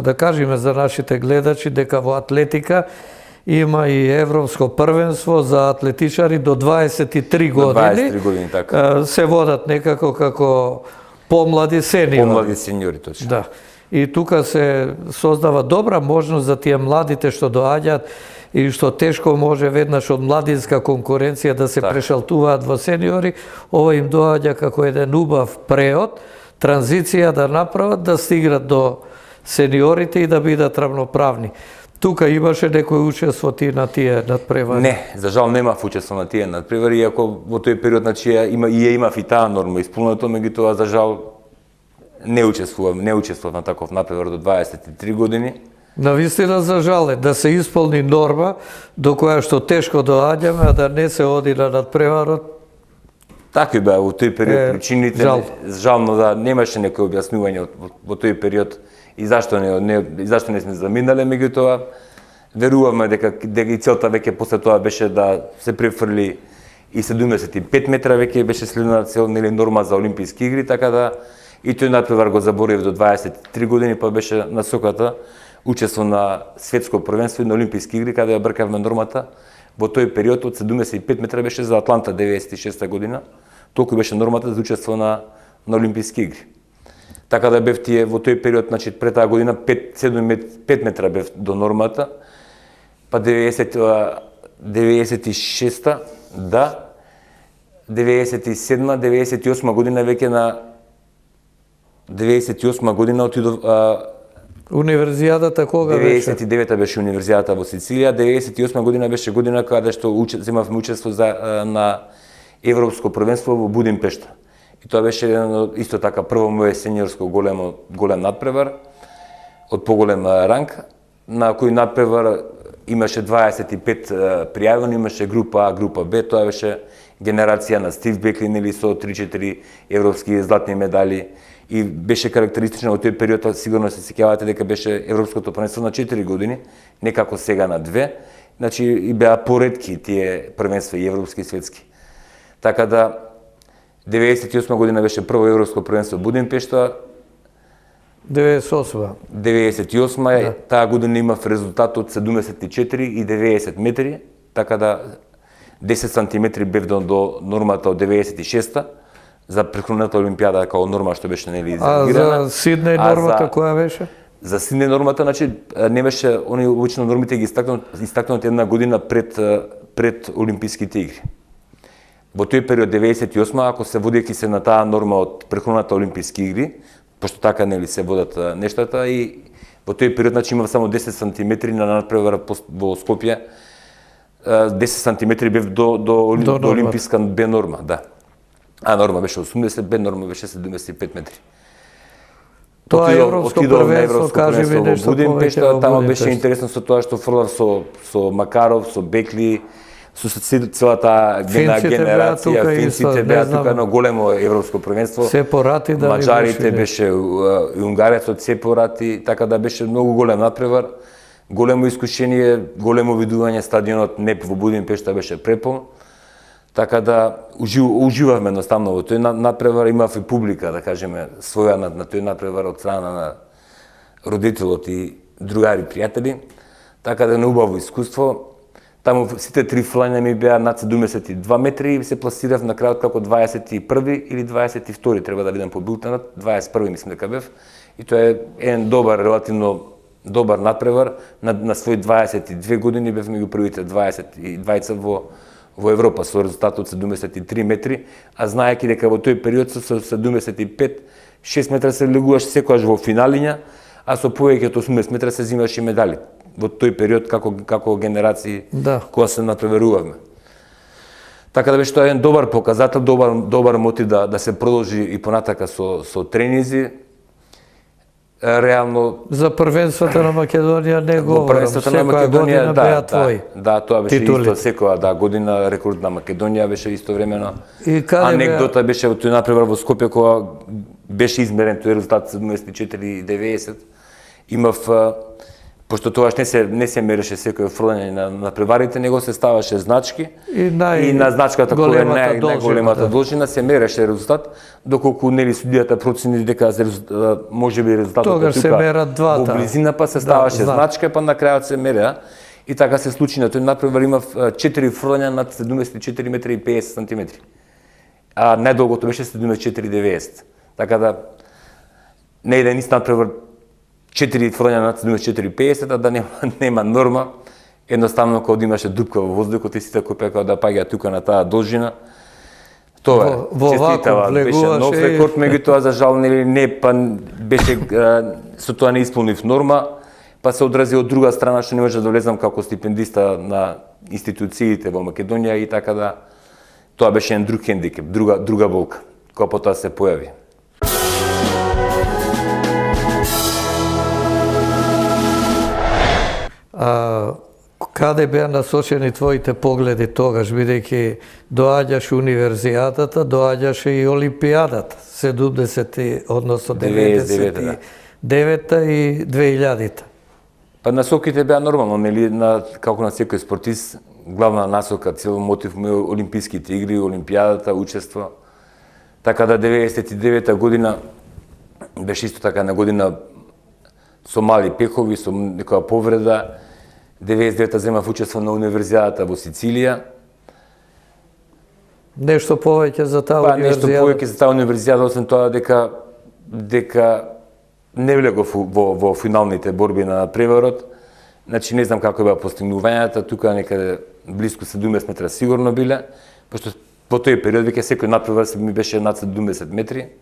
Да кажеме за нашите гледачи дека во атлетика има и европско првенство за атлетичари до 23 години. До 23 години, така. Се водат некако како помлади сениори. Помлади сениори, точно. Да. И тука се создава добра можност за тие младите што доаѓаат и што тешко може веднаш од младинска конкуренција да се прешалтуваат во сениори, ова им доаѓа како еден убав преод, транзиција да направат, да стигнат до сениорите и да бидат равноправни. Тука имаше некој учество ти на тие надпревари? Не, за жал немав учество на тие надпревари, иако во тој период имав и таа норма исполнето, меѓутоа за жал не учествував на таков надпревар до 23 години. Навистина за жал е да се исполни норма до која што тешко доаѓаме, а да не се оди на надпреварот. Така беа во тој период причините, жално да немаше некој објаснување во тој период и зашто не сме заминале, меѓутоа веруваме дека и целта веќе после тоа беше да се префрли и 75 метра веќе беше следна цел, нели норма за олимписки игри, така да и тој надпревар го заборив до 23 години, па беше насоката учество на светско првенство и на олимписки игри, каде ја бркавме нормата. Во тој период од 75 метра беше за Атланта 96 година, толку беше нормата за учество на олимписки игри. Така да бев тие во тој период, значи пред таа година 5 метра бев до нормата, па 96-та, да, 97-та, 98 година веќе на 98 година отидов Универзијадата кога беше? 99-та беше универзијадата во Сицилија, 98 година беше година кога што земавме учество на европско првенство во Будимпешта. И тоа беше исто така прво моје сениорско голем надпревар од поголем ранг, на кој надпревар имаше 25 пријавени, имаше група А, група Б, тоа беше генерација на Стив Беклин или со 3-4 европски златни медали. И беше карактеристично во тој период, сигурно се сеќавате дека беше европското првенство на 4 години, не како сега на 2. Значи и беа поретки тие првенства и европски и светски. Така да 98 година беше прво европско првенство Будимпешта. 98 таа година имав резултат од 74 и 90 метри, така да 10 сантиметри бев до нормата од 96-та. За претходната олимпијада како норма што беше нели изагирана. А за Сиднеј нормата која беше? За Сиднеј нормата, значи не беше, они обично нормите ги истакнат една година пред олимписките игри. Во тој период 98, ако се водејќи се на таа норма од претходната олимписки игри, пошто така нели се водат нештата, и во тој период значи имав само 10 сантиметри на надпревар во Скопје. 10 сантиметри бев до олимписка Б норма, да. А норма беше 80, Б норма беше 75 метри. Тоа европско првенство, кажи ми нешто повеќе во Тамо беше интересно со тоа што фрлав со Макаров, со Бекли, со целата генерација, финците беа тука на големо европско првенство. Сепорати да Маđарите беше и унгарецот Сепорати, така да беше многу голем надпревар, големо искушение, големо видување, стадионот НЕП во Будимпешта беше препон. Така да уживавме едноставно во тој надпревар, имав и публика, да кажеме, своја на тој надпревар од страна на родителот и другари пријатели. Така да не убаво искуство. Таму сите три фрлања ми беа над 72 метри и се пласирав на крајот како 21 или 22, треба да видам по билтенот, 21 мислам дека бев. И тоа е еден релативно добар надпревар. На свој 22 години бев меѓу првите 22 во Европа со резултат од 73 метри, а знаејќи дека во тој период со 75-6 метра се легуваш секогаш во финалиња, а со повеќе од 80 метра се земаш и медали. Во тој период како генерации која се натпреварувавме. Така да беше тоа еден добар показател, добар мотив да се продолжи и понатака со тренизи. Реално за првенството на Македонија не говорам. Првенството на Македонија беа твои. Да, тоа беше исто секоја година рекорд на Македонија беше истовремено. Анекдота беше во тој надпревар во Скопје кога беше измерен тој резултат 74 и 90. Имав пошто тогаш не се мереше секој фрлање на преварите, него се ставаше значки и на значката која е најголемата должина се мереше резултат, доколку нели судијата процени дека можеби резултатот тука во близина, па се ставаше значка, па на крајот се мереа. И така се случи на тој надпревар, имав 4 фрлања над 74 метри и 50 сантиметри. А најдолгото беше 74,90. Така да не еден ист надпревар 4 фрлања над 74,50, а да нема норма. Едноставно кога имаше дупка во воздухот и сите кои пекаат да паѓаат тука на таа должина. Тоа честитава, беше нов рекорд, меѓутоа за жал не, па беше со тоа не исполнив норма. Па се одрази од друга страна што не може да влезам како стипендиста на институциите во Македонија и така да тоа беше еден друг хендикеп, друга болка, која потоа се појави. Каде беа насочени твоите погледи тогаш, бидејќи доаѓаше универзијатата, доаѓаше и олимпијадата, 70 односно 99 и 2000-та? Па насоките беа нормално, нели, како на секој спортист, главна насока, цел мотив му е Олимписките игри, Олимпијадата, учество. Така да 99-та година беше исто така на година со мали пехови, со некоја повреда. 99-та земав учество на универзијадата во Сицилија. Нешто повеќе за таа универзијада? Па нешто повеќе за таа универзијада, освен тоа дека не влегов во финалните борби на преварот. Значи не знам како беа постигнувањата, тука некаде близко 70 метра сигурно биле, пошто во тој период веќе секој надпревар ми беше над 70 метри.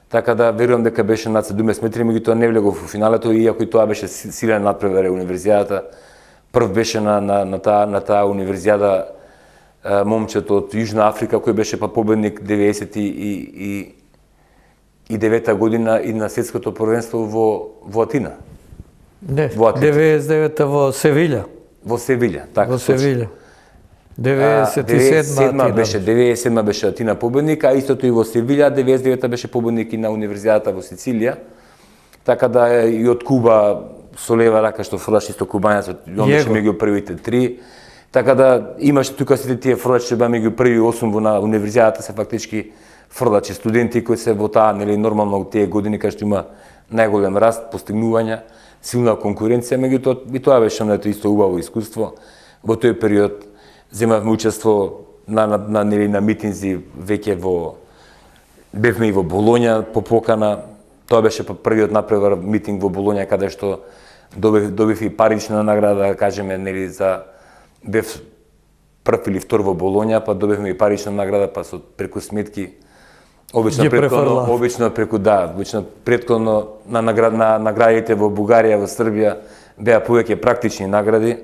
Така да верувам дека беше над 70 метри, меѓутоа не влегов во финалето, иако и тоа беше силен надпревар универзијадата. Прв беше на таа универзијада момчето од Јужна Африка кој беше па победник 99-та година и на светското првенство во Атина. Не, 99-та во Севиља. Во Севиља, така. Во Севиља. 97-та беше 97-та беше Атина победник, а истото и во Севиља, 99-та беше победник и на универзијадата во Сицилија. Така да и од Куба со лева рака што фрлаш исто кубањецот, он беше меѓу првите 3. Така да имаше тука сите тие фрлачи беа меѓу први 8 во на универзијадата се фактички фрлачи студенти кои се во таа нели нормално тие години кај што има најголем раст, постигнувања, силна конкуренција, меѓутоа и тоа беше исто убаво искуство. Во тој период земавме учество на митинзи веќе бевме и во Болоња по покана. Тоа беше првиот напревар митинг во Болоња каде што добив и парична награда, да кажеме, нели бев прв или втор во Болоња, па добивме и парична награда, па преку сметки обично претходно на наградите во Бугарија, во Србија беа повеќе практични награди,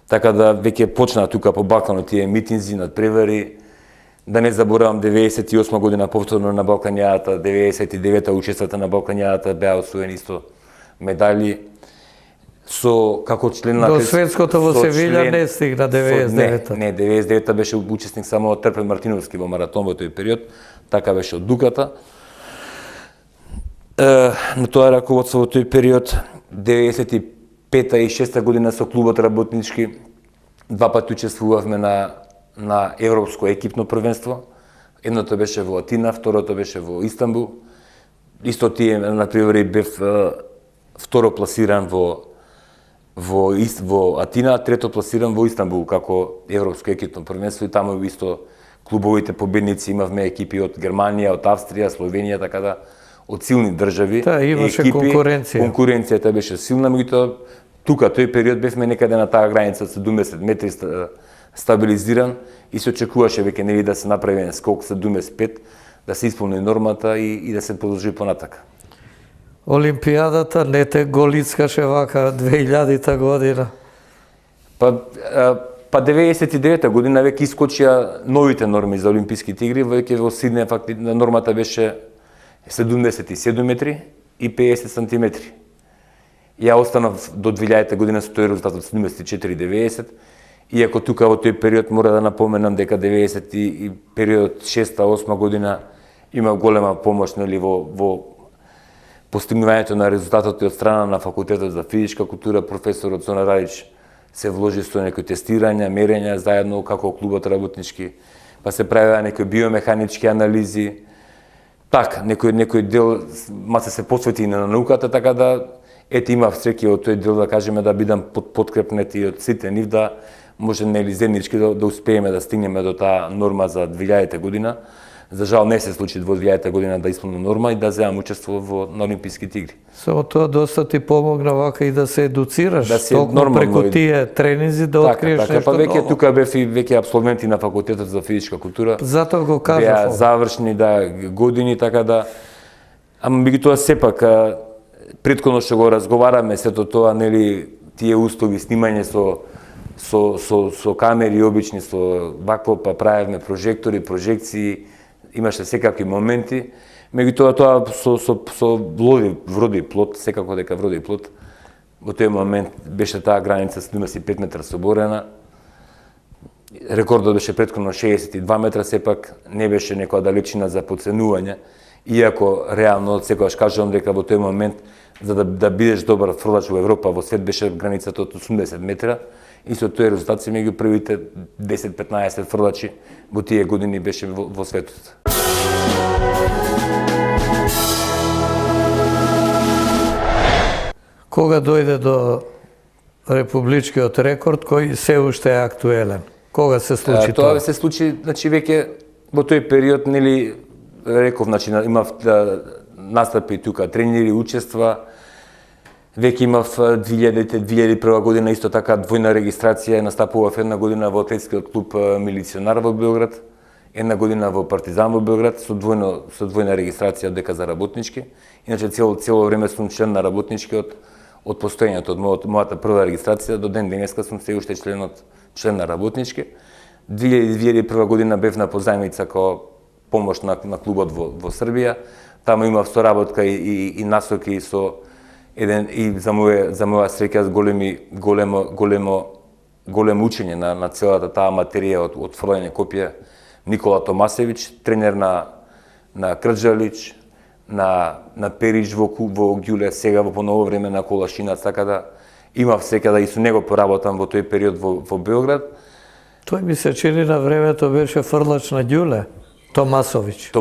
така да веќе почнаа тука по Балканот тие митинзи, надпревари. Да не заборавам 98 година повторно на Балкањадата, 99-та учествата на Балкањадата беа освоени исто медали. Како член на... До светското во Севиља не стигна 99-та. Не, 99-та беше учесник само Трпен Мартиновски во маратон во тој период, така беше од Дуката. На тоа раководство во тој период, 95-та и 6-та година со клубот работнички, 2 пати учествувавме на европско екипно првенство. Едното беше во Атина, второто беше во Истанбул. Исто тие надпревари бев второ пласиран во Атина, трето пласиран во Истанбул како европско екипно првенство и таму исто клубовите победници имавме екипи од Германија, од Австрија, Словенија, така да од силни држави. Да, имаше конкуренција. Конкуренцијата беше силна, меѓутоа тука тој период бевме некаде на таа граница од 70 метри стабилизиран и се очекуваше веќе нели да се направи скок 75, да се исполни нормата и да се продолжи понатака. Олимпијадата не те голицкаше вака 2000-та година? Па 99-та година веќе искочија новите норми за Олимписките игри, веќе во Сиднеј фактично нормата беше 77 метри и 50 сантиметри. Ја останав до 2000-та година со тој резултат од 74,90, иако тука во тој период мора да напоменам дека 90 и период 6-8 година има голема помош нели во постигнувањето на резултатот од страна на факултетот за физичка култура, професорот Зона Радич се вложи со некои тестирања, мерења заедно како клубот работнички, па се правеа некои биомеханички анализи. Така, некој дел маце се посвети на науката, така да ете имав среќа од тој дел да кажеме да бидам подкрепнет и од сите нив да може нели заеднички да успееме да стигнеме до таа норма за 2000 година. За жал не се случи во 2000 година да исполнам норма и да земам учество на Олимписките игри. Само тоа доста ти помогна вака и да се едуцираш, да се толку преку тие тренинзи да откриеш нешто па веќе ново. тука бев и веќе абсолвенти на факултетот за физичка култура. Затоа го Беа кажав. завршни години, така да ама меѓутоа сепак претходно што го разговараме сето тоа, нели, тие услови снимање со камери обични, со вакво, па правевме прожектори, прожекции, имаше секакви моменти. Меѓутоа тоа со вроди плод, секако дека вроди плод. Во тој момент беше таа граница 75 метра соборена. Рекордот беше претходно 62 метра, сепак не беше некоја далечина за подценување. Иако реално секогаш кажувам дека во тој момент за да бидеш добар фрлач во Европа, во свет беше границата од 80 метра и со тој резултат се меѓу првите 10-15 фрлачи во тие години беше во светот. Кога дојде до републичкиот рекорд кој се уште е актуелен? Кога се случи тоа? Тоа се случи, значи веќе во тој период, нели, реков, значи имав настапи тука, тренери, учества. Веќе имав 2001 година исто така двојна регистрација, настапував една година во атлетскиот клуб Милиционар во Белград, една година во Партизан во Белград со двојна регистрација од дека за работнички. Иначе цело време сум член на работнички од постоењето од мојата прва регистрација до ден денеска сум се уште член на работнички. 2001 година бев на позајмица како помош на клубот во Србија. Таму имав соработка и насоки со еден и за моја среќа големо учење на целата таа материја од фрлање копија. Никола Томасевич, тренер на Крџалич, на Перич во Ѓуле, сега во поново време на Колашинац, така да имав среќа да и со него поработам во тој период во Белград. Тој ми се чини на времето беше фрлач на Ѓуле, Томасевич,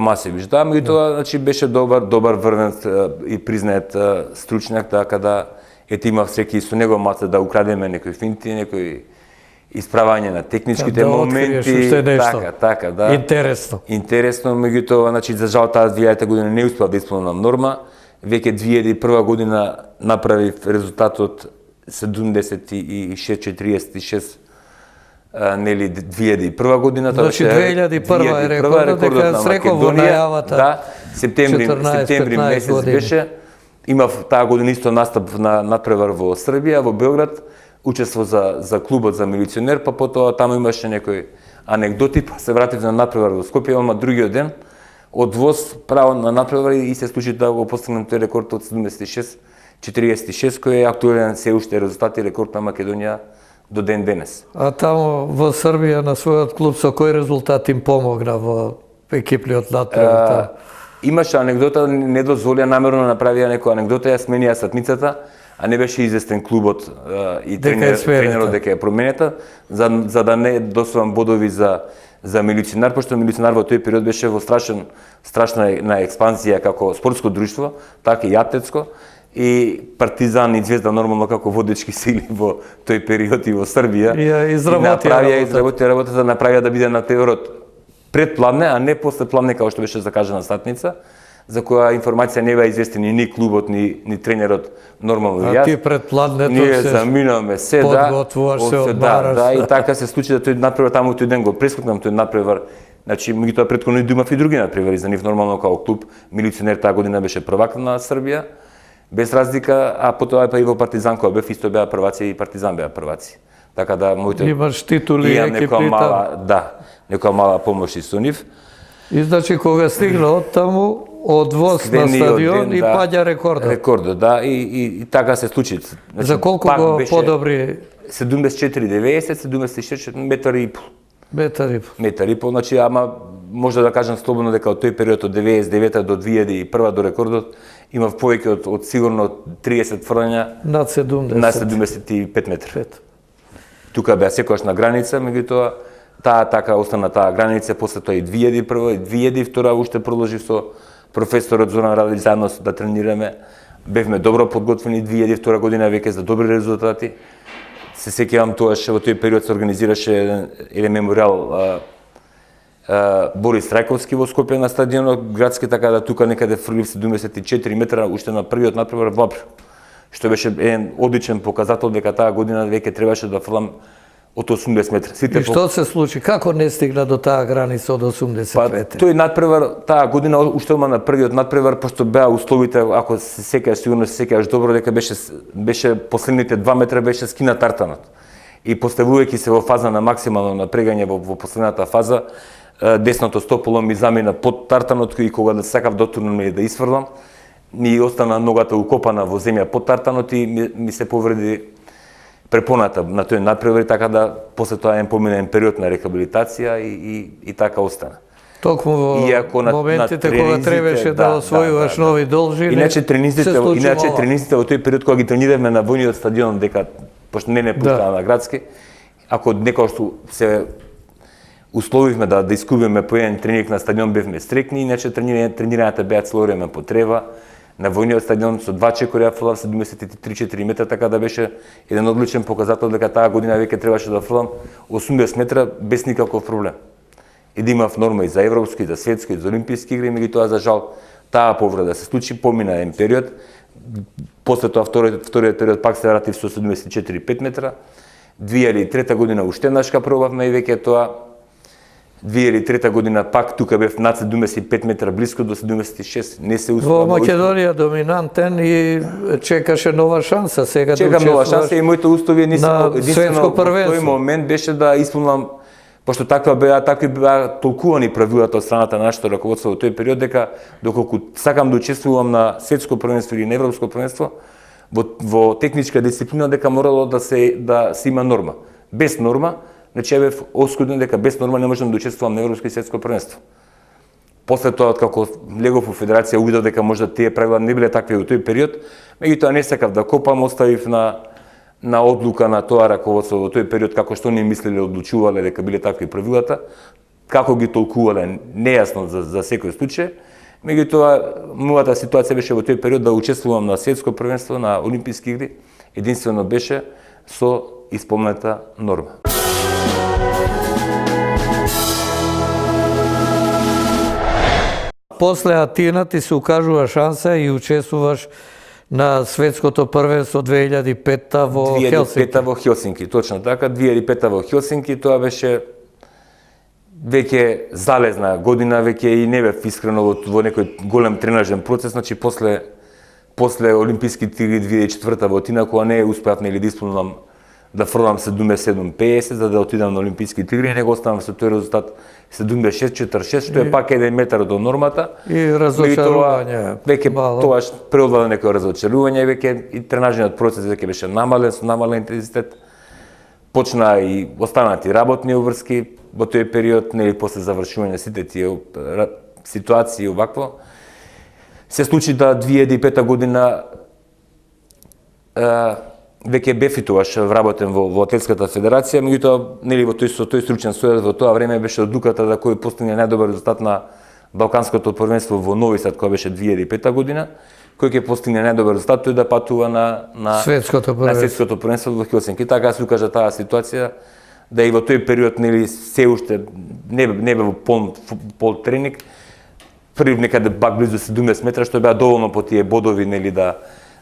да, меѓутоа значи беше добар врвен и признает стручњак, така да ете имав среќа и со него маце да украдеме некои финти, некои исправање на техничките моменти, така, да. Интересно, меѓутоа, значи за жал таа 2000 година не успеа да исполнам норма. Веќе 2001 година направив резултатот 76-46, нели 2001 година. Значи 2001 е рекордот дека среков во најавата. Да, септември месец беше. Имав таа година исто настап на надпревар во Србија, во Белград. Учество за клубот за Милиционер, па потоа таму имаше некои анекдоти, па се вратив на надпревар во Скопје, ама другиот ден од ВОЗ право на надпревар и се случи да го постигнем тој рекорд од 76-46, кој е актуелен се уште резултат и рекорд на Македонија до ден денес. А таму во Србија на својот клуб со кој резултат им помогна во екипниот надпревар? Имаше анекдота, не дозволија намерно направија некоја анекдота, ја сменија сатницата, а не беше известен клубот и тренерот дека е променета, за да не досвам бодови за Милиционар, пошто Милиционар во тој период беше во страшна експанзија како спортско друштво, така и атлетско, и Партизан и Звезда нормално како водечки сили во тој период и во Србија. И изработија работата да направија да биде на теорот пред пладне, а не после пладне како што беше закажана статница, за која информација не беа известени ни клубот, ни тренерот, нормално и јас. А ти пред пладнето ние заминуваме се, подготвуваш се, одмараш. Да, и така се случи да тој надпревар таму тој ден го прескокнам тој надпревар. Значи, меѓутоа претходно и имав и други надпревари за нив нормално како клуб. Милиционер таа година беше првак на Србија, без разлика, а потоа па и во Партизан која бев исто беа прваци и Партизан беа прваци. Така да моите имаш титули екипи таму. Да, некоја мала помош и со нив. И значи кога стигна од таму, од ВОЗ на стадион и паѓа рекордот. Рекордот, да, и така се случи. За колку го подобри? 74-90, 76 метри и пол. Метар и пол. Значи, ама може да кажам слободно дека од тој период од 99 до 2001 до рекордот имав повеќе од сигурно 30 фрлања над 70. на 75 метри. Тука беа секогаш на граница, меѓутоа таа така остана таа граница, после тоа и 2001 и 2002 уште продолжив со професорот Зоран Радевиќ заедно да тренираме. Бевме добро подготвени 2002 година веќе за добри резултати. Се сеќавам тоаш во тој период се организираше еден меморијал Борис Трајковски во Скопје на стадионот градски, така да тука некаде фрлив 74 метра уште на првиот надпревар во април. Што беше еден одличен показател дека таа година веќе требаше да фрлам од 80 метра. И што се случи? Како не стигна до таа граница од 80 метра? Тој надпревар таа година уште на првиот надпревар, пошто беа условите, ако се сеќаш, сигурно се сеќаш добро, дека беше последните 2 метра беше скинат тартанот. И поставувајќи се во фаза на максимално напрегание во последната фаза, десното стополо ми замина под тартанот и кога да сакав да отурнам и да исфрлам, ми остана ногата укопана во земја под тартанот и ми се повреди препоната на тој надпревар, така да после тоа помина период на рехабилитација и така остана. Токму во моментите кога требаше да освојуваш нови должини. Иначе тренизите во тој период кога ги тренираме на војниот стадион, дека пошто не пуштаа на градски, ако некој што се условивме да искуваме по еден тренинг на стадион, бевме стрикни, иначе тренирањата беа цело време по трева. На војниот стадион со 2 чекори ја фрлав 73-4 метра, така да беше еден одличен показател дека таа година веќе требаше да фрлам 80 метра без никаков проблем. И да имав норма и за европски, и за светски, и за олимписки игри, меѓутоа за жал таа повреда се случи, помина еден период. После тоа вториот период пак се вратив со 74-5 метра. 2003 година уште еднашка пробавме и веќе тоа 2003 година пак тука бев над 75 метра, близко до 76. Не се успеа. Во Македонија доминантен и чекаше нова шанса сега да учествуваш. Чекам нова шанса и моите устови единствено во тој момент беше да исполнам, пошто такви беа толкувани правилата од страната на нашето раководство во тој период, дека доколку сакам да учествувам на светско првенство или на европско првенство, во техничка дисциплина дека морало да се има норма. Без норма, значи бев оскуден дека без норма не можам да учествувам на европско и светско првенство. После тоа, откако легов во федерација, увидов дека можда тие правила не биле такви во тој период, меѓутоа не сакав да копам, оставив на одлука на тоа раководство во тој период, како што не мислеле, одлучувале дека биле такви правилата, како ги толкувале нејасно за секој случај. Меѓутоа, мојата ситуација беше во тој период да учествувам на светско првенство, на олимписки игри, единствено беше со исполнета норма. После Атина ти се укажува шанса и учествуваш на светското првенство 2005 во Хелсинки. 2005 во Хелсинки, точно така. 2005 во Хелсинки, тоа беше веќе залезна година, веќе и не бев искрено во некој голем тренажен процес, значи после Олимписките игри 2004 во Атина, кога не успеав да исполнам да фрлам 77-50 за да отидам на Олимписките игри, него останам со тој резултат 76-46, што е пак 1 метар до нормата. И разочарување. Веќе тоаш преодола некој разочарување, веќе и тренажниот процес веќе беше намален, со намален интензитет. Почна и останати работни обврски во тој период, нели после завршување сите тие ситуации овакво. Се случи да 2005 година веќе бев и тоаш вработен во Атлетската федерација, меѓутоа нели во тој стручен совет во тоа време беше одлуката да кој постигне најдобар резултат на Балканското првенство во Нови Сад, кога беше 2005 година, кој ќе постигне најдобар резултат, тој да патува на светското првенство во Хелсинки. Така се укажа таа ситуација, да и во тој период нели се уште не бе во пол тренинг, прв некаде пак близу 70 метра, што беа доволно по тие бодови нели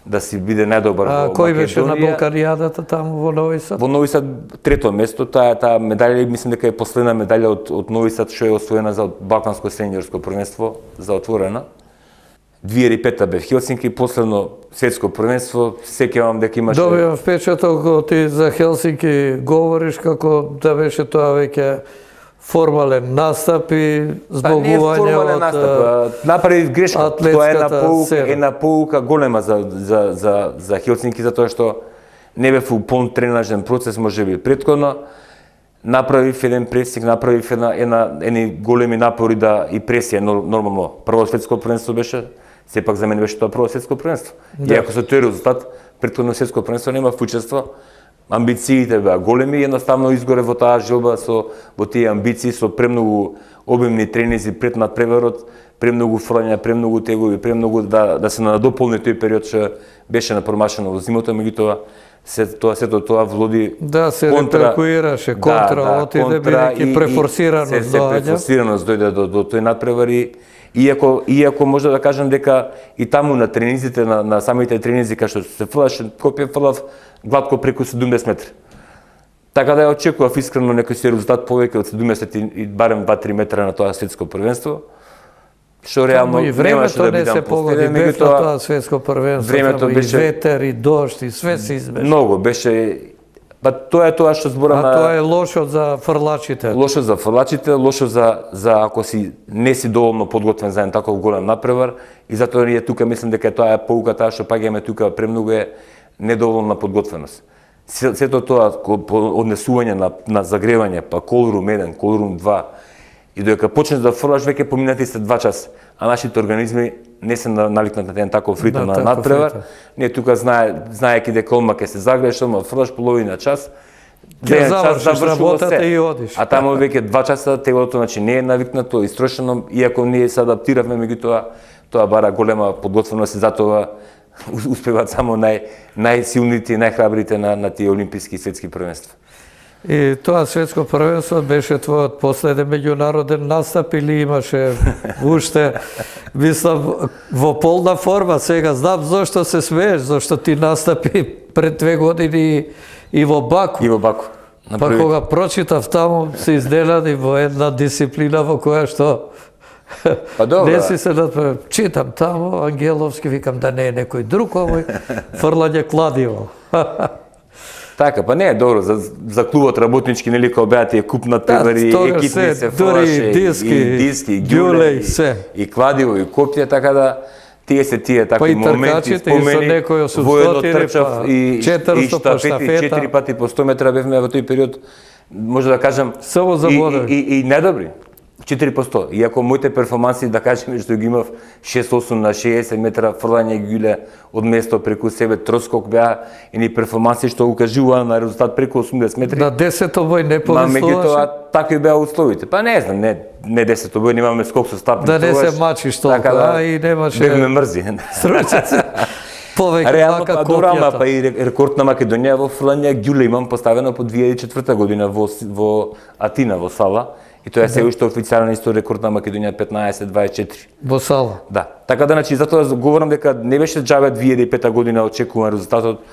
да си биде најдобар во Македонија. Кој беше на Балканијадата таму во Нови Сад? Во Нови Сад трето место, таа медалја мислам дека е последна медалја од Нови Сад што е освоена за Балканско сениорско првенство за отворена. 2005 бе в Хелсинки, последно светско првенство, сеќавам дека имаше... Добивам впечаток кога ти за Хелсинки говориш како да беше тоа веќе формален настап и збогување од направи грешка. Тоа е една поука голема за Хелсинки, затоа што не бев у полн тренажен процес, можеби претходно. направив еден пресик, направив едни големи напори да и пресија нормално. Прво светско првенство беше, сепак за мене беше тоа прво светско првенство. Да. И ако со тој резултат, претходно светско првенство нема учество, амбициите беа големи, едноставно изгоре во таа желба во тие амбиции со премногу обемни тренинзи пред надпреварот, премногу фрлања, премногу тегови, премногу да се надополни тој период што беше напромашено во зимото, меѓутоа сето тоа влоди Да, се реперкуираше, контра, отиде бидејќи префорсираност доаѓа. Префорсираност дојде до тој надпревар и иако може да кажам дека и таму на тренизите, на самите тренинзи кај што се фрлаше копје, фрлав гладко преку 70 метри. Така да ја очекував искрено некој си резултат повеќе од 70 и барем 2-3 метра на тоа светско првенство. Што реално немаше да бидам се погоди, бев на тоа светско првенство, времето беше и ветер, и дожд, и све се избеше. Многу беше, па тоа е тоа што зборам на... тоа е лошо за фрлачите. Лошо за фрлачите, лошо за ако не си доволно подготвен за еден таков голем напревар, и затоа ние тука мислам дека тоа е поука таа што паѓаме тука премногу е недоволна подготвеност. Сето тоа однесување на загревање, па колорум 1, колорум 2, и додека почнеш да фрлаш, веќе поминати се 2 часа, а нашите организми не се навикнат на еден таков ритм на надпревар. Ние тука знаеки дека одма ќе се загрееш, одма фрлаш половина час, ќе завршиш работата и одиш. А таму веќе 2 часа телото значи не е навикнато, истрошено, иако ние се адаптиравме, меѓутоа тоа бара голема подготвеност и затоа успеваат само најсилните и најхрабрите на тие олимписки и светски првенства. И тоа светско првенство беше твојот последен меѓународен настап или имаше уште, мислам, во полна форма сега, знам зошто се смееш, зашто ти настапи пред 2 години и во Баку. И во Баку. Па кога прочитав таму, се изненади во една дисциплина во која што не си се читам таму, Ангеловски, викам да не е некој друг овој, фрлање кладиво. Така, па не е добро, за клубот работнички, нели, кога беа тие куп надпревари, екипни се фрлаше, и диски, ѓуле, и кладиво, и копје, така да тие се тие такви моменти, спомени, воедно трчав и штафети, 4 пати по 100 метра бевме во тој период, може да кажам, и недобри. 4 по 100. Иако моите перформанси, да кажеме, што ги имав 6-8 на 60 метра фрлање ѓуле од место преку себе, троскок беа и перформанси што укажуваа на резултат преку 80 метри. На 10-то бој не повислуваше? Меѓутоа, такви беа условите. Па не знам, не 10-то бој, немаме скок со стапни. Да не се мачиш толку, и немаше... Бевме мрзи. Стручаци. Повеќе мака копјата. Па и рекорд на Македонија во фрлање ѓуле имам поставено по 2004 година во Атина, во Сала. И тоа е се уште официјален исто рекорд на Македонија 15-24. Во Сала. Да. Така да, значи, затоа говорам дека не беше џабе 2005 година очекуван резултатот,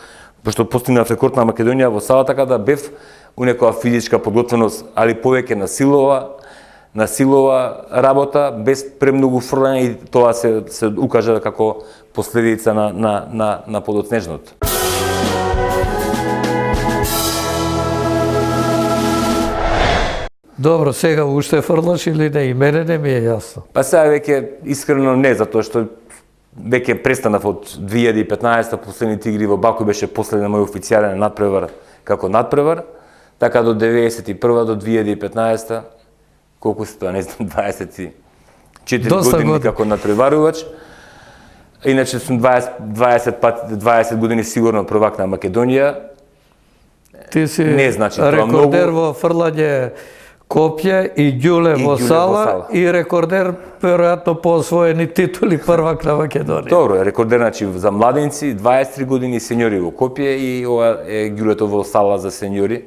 пошто постигнав рекорд на Македонија во Сала, така да бев у некоја физичка подготвеност, али повеќе на силова работа, без премногу фрлање, и тоа се укажа како последица на подоцнежното. Добро, сега уште фрлаш или не? И мене не ми е јасно. Па сега веќе искрено не, затоа што веќе престанав од 2015 последните игри во Баку беше последен мој официјален надпревар како надпревар, така до 91 до 2015, колку се тоа, не знам, 24 години како надпреварувач. Иначе сум 20 години сигурно првак на Македонија. Ти си не значи тоа рекордер во фрлање копје и ѓуле во Сала и рекордер веројатно по освоени титули првак на Македонија. Добро, рекордер значи за младенци 23 години, сеньори во копје и ова е ѓулето во Сала за сеньори.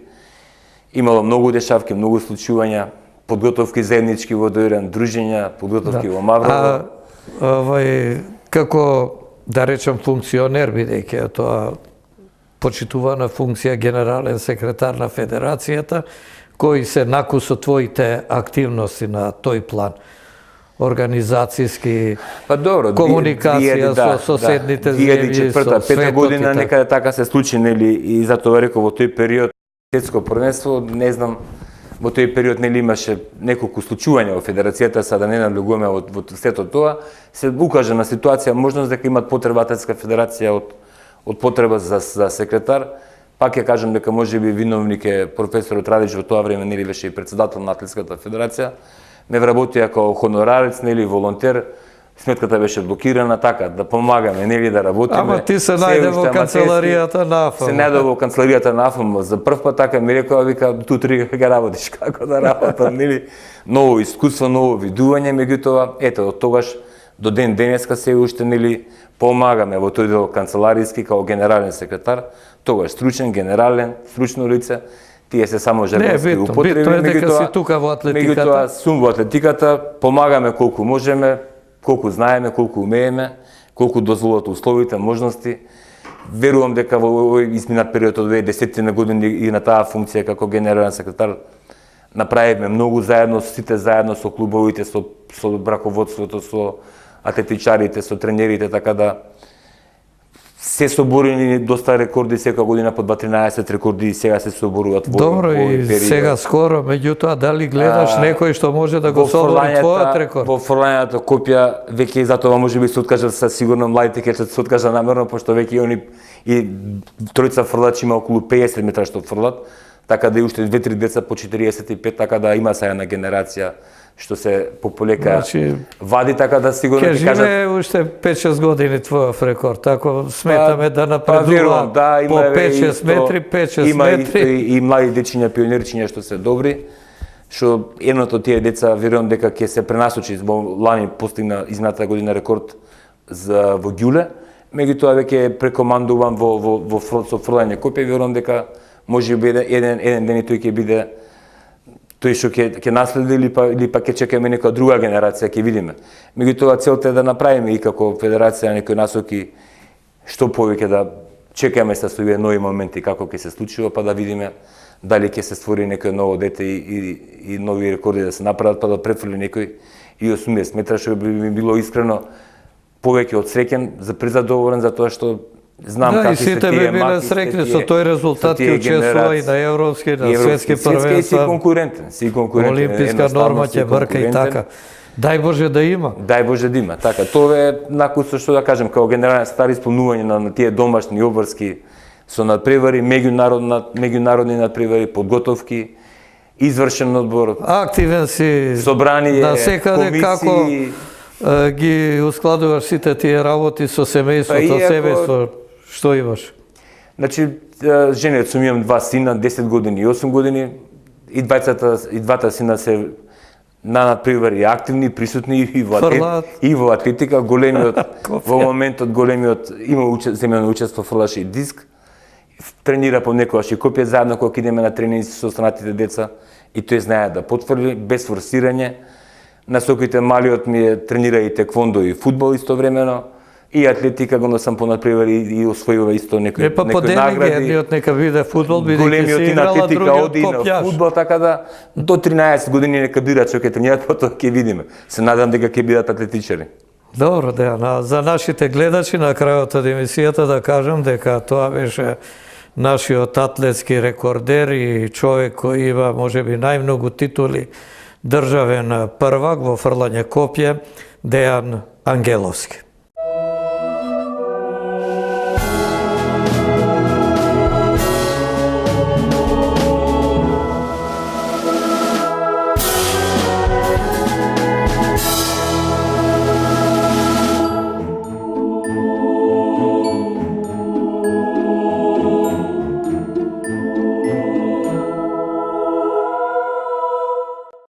Имало многу дешавки, многу случувања, подготовки заеднички во Дојран, дружења, подготовки во Маврово. Како да речем функционер, бидејќи тоа почитувана функција генерален секретар на Федерацијата, кои се наку со твоите активности на тој план? Организацијски, комуникација со соседните земји, со светот. 2004-2005 година некаде така се случи, нели, и затоа реков во тој период светско првенство, не знам, во тој период нели имаше неколку случувања во Федерацијата, сада не навлегуваме во сето тоа, се укажа на ситуација можност дека имат потреба Атлетска федерација од потреба за секретар, Пак ќе кажам дека можеби виновник е професорот Радич, во тоа време нели беше и председател на Атлетската федерација. Ме вработија како хонорарец, нели волонтер. Сметката беше блокирана, така да помагаме, нели да работиме. Ама ти се најде во канцеларијата на АФМ. Се најде во канцеларијата на АФМ за прв пат, така ми рекоа, вика, тутри ќе работиш, како да работам, нели? Ново искуство, ново видување, меѓутоа, ето, од тогаш до ден денеска се уште, нели, помагаме во тој дел канцеларијски као генерален секретар, тогаш стручен, генерален, стручно лице, тие се само жаргонски употреби. Битно е дека си тука во атлетиката. Меѓутоа, сум во атлетиката, помагаме колку можеме, колку знаеме, колку умееме, колку дозволат условите, можности. Верувам дека во овој изминат период од 2010 години и на таа функција како генерален секретар направивме многу заедно, сите заедно со клубовите, со браководството, со атлетичарите, со тренерите, така да се соборени доста рекорди секоја година, по 2-13 рекорди и сега се соборуваат во Добро, и сега скоро, меѓутоа, дали гледаш некој што може да го собори твојот рекорд? Во фрлањето копја, веќе и затоа можеби се откажат, са сигурно младите ќе се откажат намерно, пошто веќе они и тројца фрлачи има околу 50 метра што фрлат, така да и уште 2-3 деца по 45, така да има сега една генерација што се пополека вади, така да сигурно ќе кажат... Ке живее уште 5-6 години твојов рекорд, ако сметаме да напредува по 5-6 метри, 5-6 метри. Има и млади дечиња, пионерчиња што се добри, што едното тие деца, верувам дека ќе се пренасочи, лани постигна измината година рекорд во ѓуле, меѓутоа веќе прекомандувам во со фрлање копја, верувам дека може би еден ден и тој ќе биде тој што ќе наследи или па ќе чекаме нека друга генерација, ќе видиме. Меѓутоа целта е да направиме и како федерација некои насоки што повеќе да чекаме со овие нови моменти како ќе се случува, па да видиме дали ќе се створи некој ново дете и нови рекорди да се направат, па да префрли некој и 80 метра, што би било искрено повеќе од среќен, презадоволен за тоа што знам какви се тие маки. Да, и сите би биле среќни со тој резултат, ќе учествува и на европски, на светски првенства. Си конкурентен, Олимписка норма ќе брка и така. Дај Боже да има. Дај Боже да има, така. Тоа е накусо што да кажем, као генерален секретар исполнување на тие домашни обврски со надпревари, меѓународни надпревари, подготовки, извршен одбор. Активен си. Собрание, на секаде како ги ускладуваш сите тие работи со семејството, семејство. Што имаш? Значи, женет сум, имам 2 сина, 10 години и 8 години, и двата сина се на надпревари активни, присутни и во атлетика. Големиот, во моментот големиот има земено учество, фрлаше и диск, тренира по некојаш и копија заедно кога идеме на тренинги со останатите деца, и тој знае да потврди без форсирање. Насоките малиот ми е тренира и теквондо и фудбал истовремено, и атлетика го носам по надпревари и освојува исто некои награди. Едниот нека биде фудбал, бидејќи си играла, другиот копјаш. Фудбал, така да до 13 години нека бират што ќе тренираат, потоа ќе видиме. Се надам дека ќе бидат атлетичари. Добро, Дејан, за нашите гледачи на крајот од емисијата да кажам дека тоа беше нашиот атлетски рекордер и човек кој има можеби најмногу титули, државен првак во фрлање копје, Дејан Ангеловски.